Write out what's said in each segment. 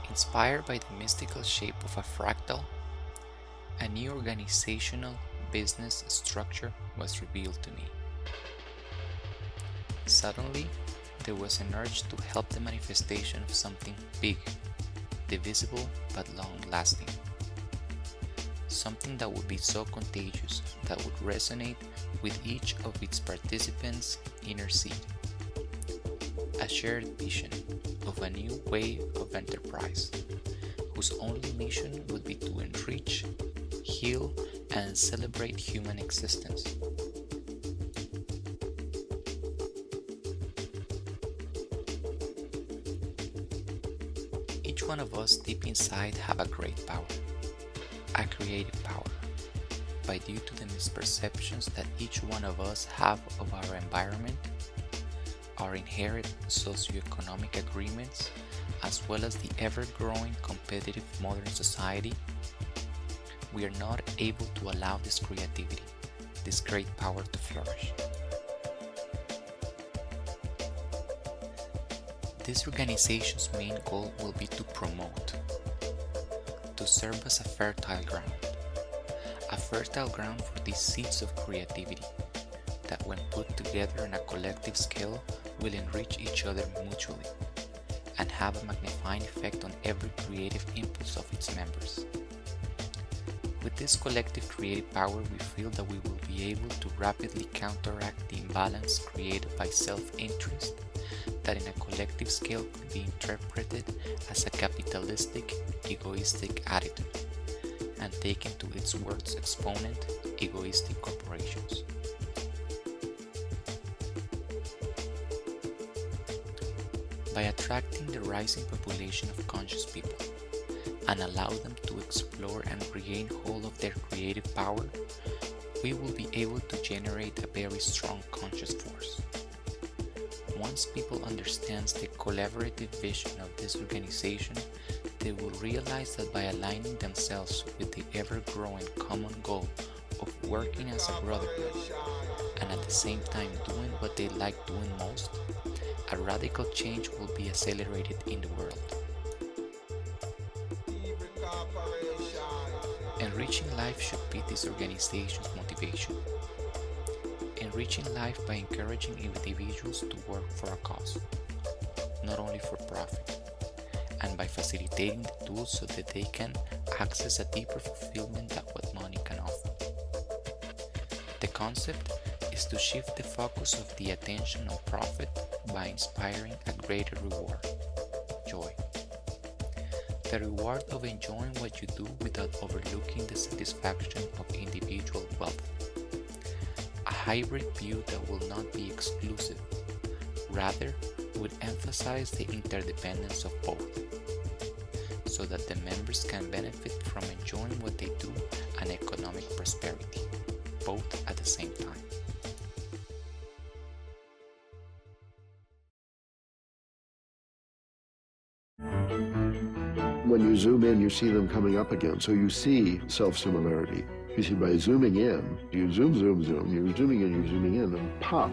Inspired by the mystical shape of a fractal, a new organizational business structure was revealed to me. Suddenly, there was an urge to help the manifestation of something big, divisible but long-lasting. Something that would be so contagious that would resonate with each of its participants' inner seed. A shared vision of a new way of enterprise, whose only mission would be to enrich, heal, and celebrate human existence. Each one of us deep inside have a great power, a creative power, but due to the misperceptions that each one of us have of our environment, our inherent socioeconomic agreements, as well as the ever-growing competitive modern society, we are not able to allow this creativity, this great power to flourish. This organization's main goal will be to promote, to serve as a fertile ground for these seeds of creativity that when put together on a collective scale will enrich each other mutually and have a magnifying effect on every creative impulse of its members. With this collective creative power, we feel that we will be able to rapidly counteract the imbalance created by self-interest that in a collective scale could be interpreted as a capitalistic, egoistic attitude, and taken to its worst exponent, egoistic corporations. By attracting the rising population of conscious people and allow them to explore and regain hold of their creative power, we will be able to generate a very strong conscious force. Once people understand the collaborative vision of this organization, they will realize that by aligning themselves with the ever-growing common goal of working as a brotherhood and at the same time doing what they like doing most, a radical change will be accelerated in the world. Enriching life should be this organization's motivation. Enriching life by encouraging individuals to work for a cause, not only for profit, and by facilitating the tools so that they can access a deeper fulfillment than what money can offer. The concept is to shift the focus of the attention on profit by inspiring a greater reward, joy. The reward of enjoying what you do without overlooking the satisfaction of individual wealth. A hybrid view that will not be exclusive, rather would emphasize the interdependence of both, so that the members can benefit from enjoying what they do and economic prosperity, both at the same time. When you zoom in, you see them coming up again. So you see self-similarity. You see, by zooming in, you zoom, zoom, zoom, you're zooming in, and pop.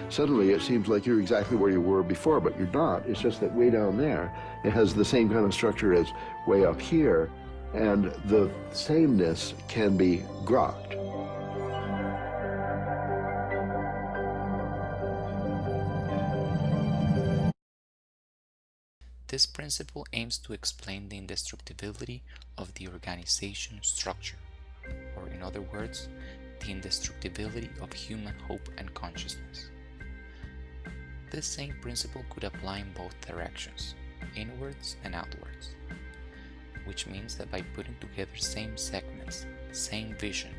Suddenly it seems like you're exactly where you were before, but you're not. It's just that way down there, it has the same kind of structure as way up here, and the sameness can be grokked. This principle aims to explain the indestructibility of the organization structure, or in other words, the indestructibility of human hope and consciousness. This same principle could apply in both directions, inwards and outwards, which means that by putting together same segments, same vision,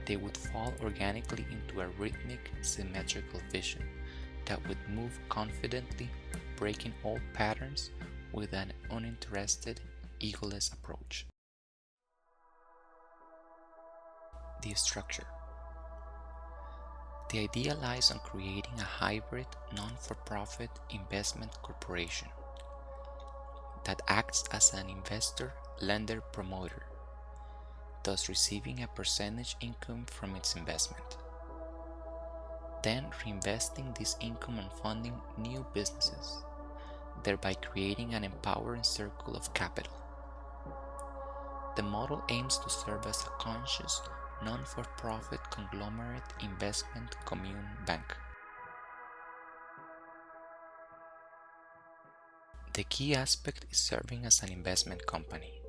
they would fall organically into a rhythmic, symmetrical vision that would move confidently, breaking all patterns with an uninterested, egoless approach. The structure. The idea lies on creating a hybrid, non-for-profit investment corporation that acts as an investor, lender, promoter, thus receiving a percentage income from its investment, then reinvesting this income on funding new businesses, thereby creating an empowering circle of capital. The model aims to serve as a conscious, non-for-profit conglomerate investment commune bank. The key aspect is serving as an investment company.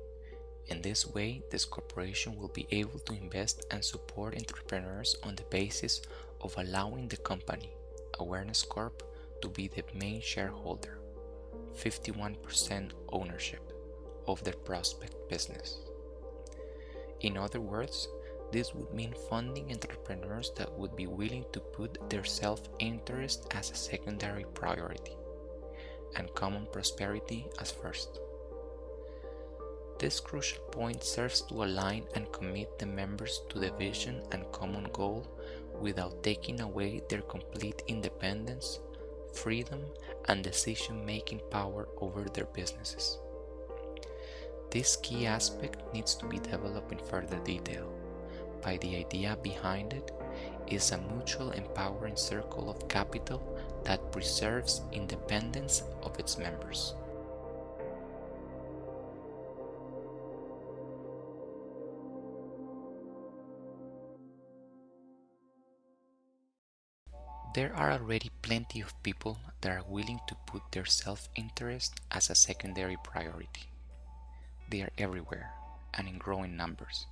In this way, this corporation will be able to invest and support entrepreneurs on the basis of allowing the company, Awareness Corp, to be the main shareholder, 51% ownership of their prospect business. In other words, this would mean funding entrepreneurs that would be willing to put their self-interest as a secondary priority and common prosperity as first. This crucial point serves to align and commit the members to the vision and common goal without taking away their complete independence, freedom, and decision-making power over their businesses. This key aspect needs to be developed in further detail, but the idea behind it is a mutual empowering circle of capital that preserves independence of its members. There are already plenty of people that are willing to put their self-interest as a secondary priority. They are everywhere and in growing numbers,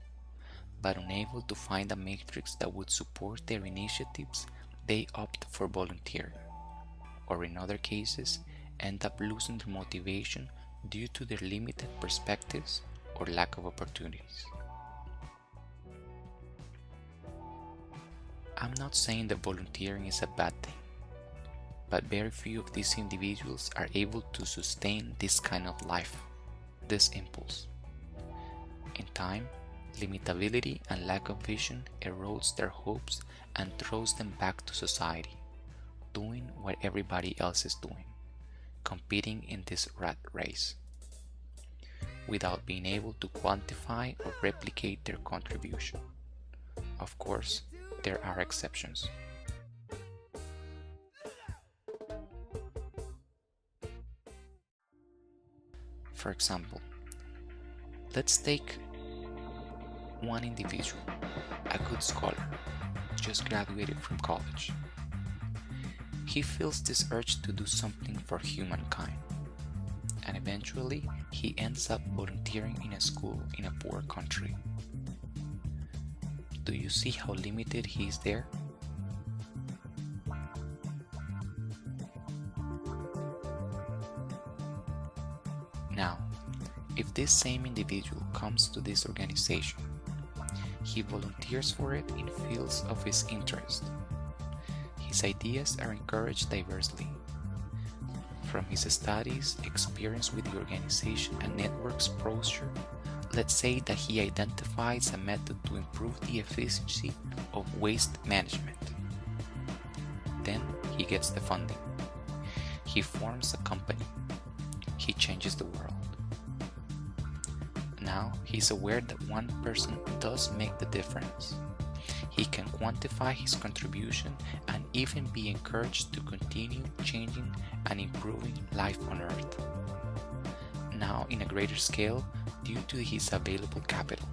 but unable to find a matrix that would support their initiatives, they opt for volunteering, or in other cases, end up losing their motivation due to their limited perspectives or lack of opportunities. I'm not saying that volunteering is a bad thing, but very few of these individuals are able to sustain this kind of life, this impulse. In time, limitability and lack of vision erodes their hopes and throws them back to society, doing what everybody else is doing, competing in this rat race, without being able to quantify or replicate their contribution. Of course, there are exceptions. For example, let's take one individual, a good scholar, just graduated from college. He feels this urge to do something for humankind, and eventually he ends up volunteering in a school in a poor country. Do you see how limited he is there? Now, if this same individual comes to this organization, he volunteers for it in fields of his interest. His ideas are encouraged diversely. From his studies, experience with the organization, and network exposure, let's say that he identifies a method to improve the efficiency of waste management. Then he gets the funding. He forms a company. He changes the world. Now he's aware that one person does make the difference. He can quantify his contribution and even be encouraged to continue changing and improving life on Earth. Now in a greater scale, due to his available capital.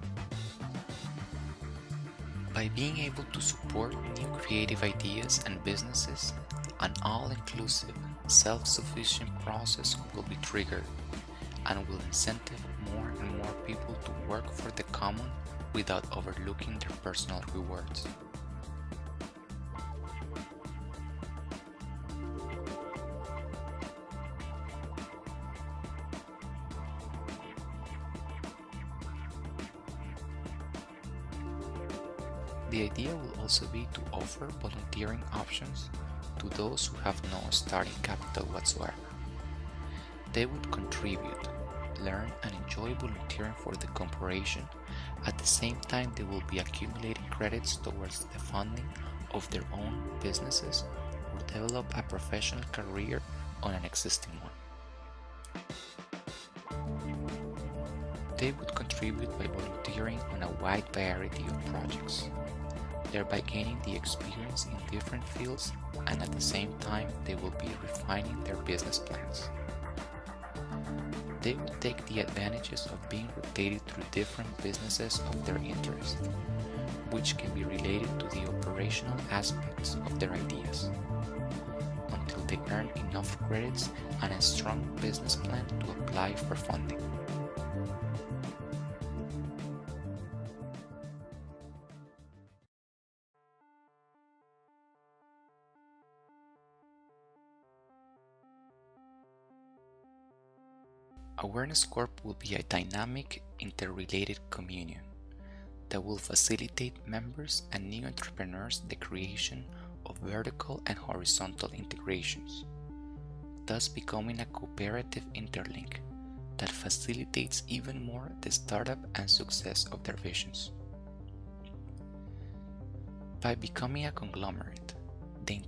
By being able to support new creative ideas and businesses, an all-inclusive, self-sufficient process will be triggered and will incentive more and more people to work for the common without overlooking their personal rewards. The idea will also be to offer volunteering options to those who have no starting capital whatsoever. They would contribute, learn, and enjoy volunteering for the corporation. At the same time, they will be accumulating credits towards the funding of their own businesses or develop a professional career on an existing one. They would contribute by volunteering on a wide variety of projects, thereby gaining the experience in different fields, and at the same time they will be refining their business plans. They will take the advantages of being rotated through different businesses of their interest, which can be related to the operational aspects of their ideas, until they earn enough credits and a strong business plan to apply for funding. Awareness Corp will be a dynamic, interrelated communion that will facilitate members and new entrepreneurs the creation of vertical and horizontal integrations, thus becoming a cooperative interlink that facilitates even more the startup and success of their visions. By becoming a conglomerate, the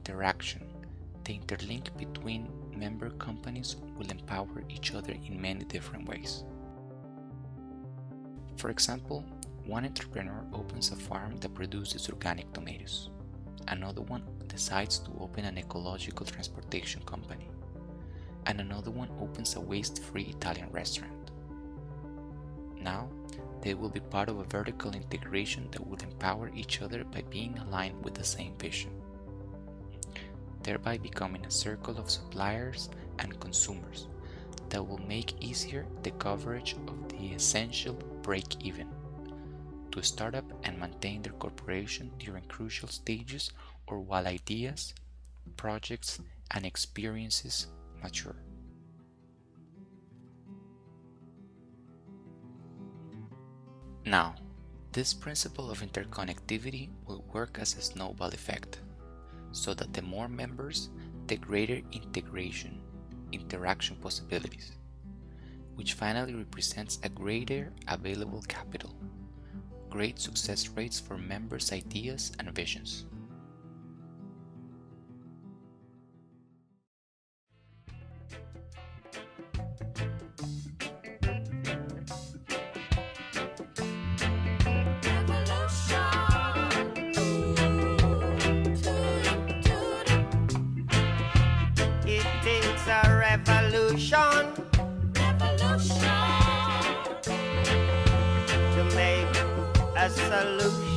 interlink between member companies will empower each other in many different ways. For example, one entrepreneur opens a farm that produces organic tomatoes. Another one decides to open an ecological transportation company. And another one opens a waste-free Italian restaurant. Now, they will be part of a vertical integration that will empower each other by being aligned with the same vision, thereby becoming a circle of suppliers and consumers that will make easier the coverage of the essential break-even to start up and maintain their corporation during crucial stages or while ideas, projects, and experiences mature. Now, this principle of interconnectivity will work as a snowball effect, so that the more members, the greater interaction possibilities, which finally represents a greater available capital, great success rates for members' ideas and visions. Revolution to make a solution.